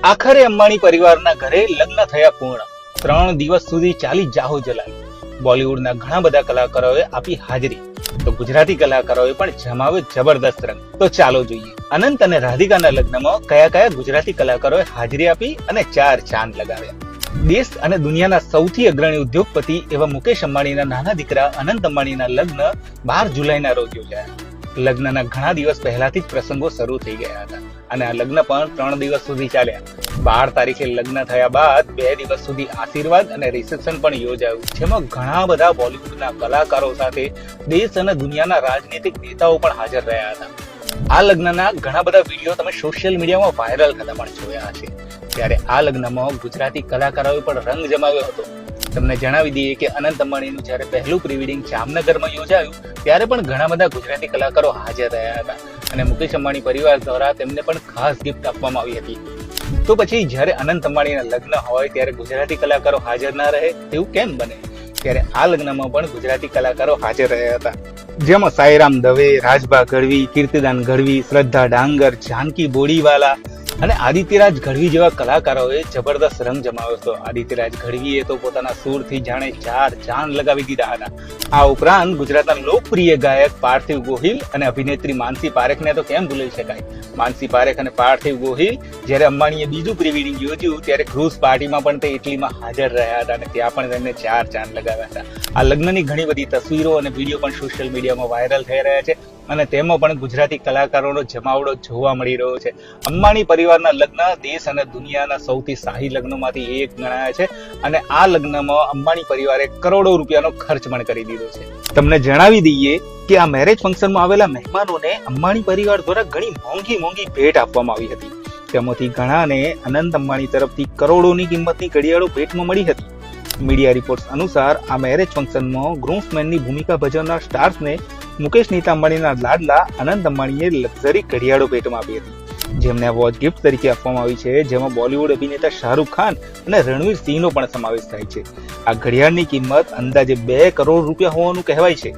આખરે અંબાણી પરિવારના ઘરે લગ્ન થયા પૂર્ણ. 3 દિવસ સુધી ચાલી જાહો જલાલી. બોલિવૂડના ઘણા બધા કલાકારોએ આપી હાજરી, તો ગુજરાતી કલાકારોએ પણ જમાવ્યો જબરદસ્ત રંગ. તો ચાલો જોઈએ અનંત અને રાધિકાના લગ્નમાં કયા કયા ગુજરાતી કલાકારોએ હાજરી આપી અને 4 ચાંદ લગાવ્યા. દેશ અને દુનિયાના સૌથી અગ્રણી ઉદ્યોગપતિ એવા મુકેશ અંબાણીના નાના દીકરા અનંત અંબાણીના લગ્ન 12 જુલાઈના રોજ યોજાયા. લગ્નના ઘણા દિવસ પહેલાથી જ પ્રસંગો શરૂ થઈ ગયા હતા અને આ લગ્ન પણ 3 દિવસ સુધી ચાલ્યા. 12 તારીખે લગ્ન થયા બાદ 2 દિવસ સુધી આશીર્વાદ અને રિસેપ્શન પણ યોજાયું, જેમાં ઘણા બધા બોલિવૂડના કલાકારો સાથે દેશ અને દુનિયાના રાજનીતિક નેતાઓ પણ હાજર રહ્યા હતા. આ લગ્નના ઘણા બધા વિડીયો તમે સોશિયલ મીડિયામાં વાયરલ થતા પણ જોયા હશે. ત્યારે આ લગ્નમાં ગુજરાતી કલાકારોએ પણ રંગ જમાવ્યો હતો. તમને જણાવી દઈએ કે અનંત અંબાણીનું જ્યારે પહેલું પ્રી-વેડિંગ જામનગરમાં યોજાયું ત્યારે પણ ઘણા બધા ગુજરાતી કલાકારો હાજર રહ્યા હતા અને મુકેશ અંબાણી પરિવાર દ્વારા તેમને પણ ખાસ ગિફ્ટ આપવામાં આવી હતી. તો પછી જ્યારે અનંત અંબાણીના લગ્ન હોય ત્યારે ગુજરાતી કલાકારો હાજર ના રહે એવું કેમ બને? ત્યારે આ લગ્નમાં પણ ગુજરાતી કલાકારો હાજર રહ્યા હતા, જેમાં સાઈરામ દવે, રાજભા ગઢવી, કીર્તિદાન ગઢવી, શ્રદ્ધા ડાંગર, જાનકી બોડીવાલા અને આદિત્યરાજ ગઢવી જેવા કલાકારોએ જબરદસ્ત રંગ જમાવ્યો હતો. આદિત્યરાજ ગઢવીએ તો પોતાના સૂરથી જાણે 4 ચાંદ લગાવી દીધા હતા. આ ઉપરાંત ગુજરાતના લોકપ્રિય ગાયક પાર્થિવ ગોહિલ અને અભિનેત્રી માનસી પારેખને તો કેમ ભૂલી શકાય. માનસી પારેખ અને પાર્થિવ ગોહિલ જ્યારે અંબાણીએ બીજું પ્રી-વેડિંગ યોજ્યું ત્યારે ક્રૂઝ પાર્ટીમાં પણ તે ઇટલીમાં હાજર રહ્યા હતા અને ત્યાં પણ તેમને 4 ચાંદ લગાવ્યા હતા. આ લગ્નની ઘણી બધી તસવીરો અને વિડીયો પણ સોશિયલ મીડિયામાં વાયરલ થઈ રહ્યા છે અને તેમાં પણ ગુજરાતી કલાકારોનો જમાવડો જોવા મળી રહ્યો છે. અંબાણી પરિવારના લગ્ન દેશ અને દુનિયાના સૌથી શાહી લગ્નોમાંથી એક ગણાય છે અને આ લગ્નમાં અંબાણી પરિવારે કરોડો રૂપિયાનો ખર્ચ પણ કરી દીધો છે. તમને જણાવી દઈએ કે આ મેરેજ ફંક્શનમાં આવેલા મહેમાનોને અંબાણી પરિવાર દ્વારા ઘણી મોંઘી ભેટ આપવામાં આવી હતી. તેમાંથી ઘણાને અનંત અંબાણી તરફથી કરોડોની કિંમતની ઘડિયાળો ભેટમાં મળી હતી. મીડિયા રિપોર્ટ્સ અનુસાર આ મેરેજ ફંક્શનમાં ગ્રૂમ્સમેનની ભૂમિકા ભજવનાર સ્ટાર્સને મુકેશ નીતા અંબાણીના લાડલા અનંત અંબાણીએ લક્ઝરી ઘડિયાળો ભેટમાં આપી હતી, જેમને આ વોચ ગિફ્ટ તરીકે આપવામાં આવી છે, જેમાં બોલિવૂડ અભિનેતા શાહરૂખ ખાન અને રણવીર સિંહનો પણ સમાવેશ થાય છે. આ ઘડિયાળની કિંમત અંદાજે 2 કરોડ રૂપિયા હોવાનું કહેવાય છે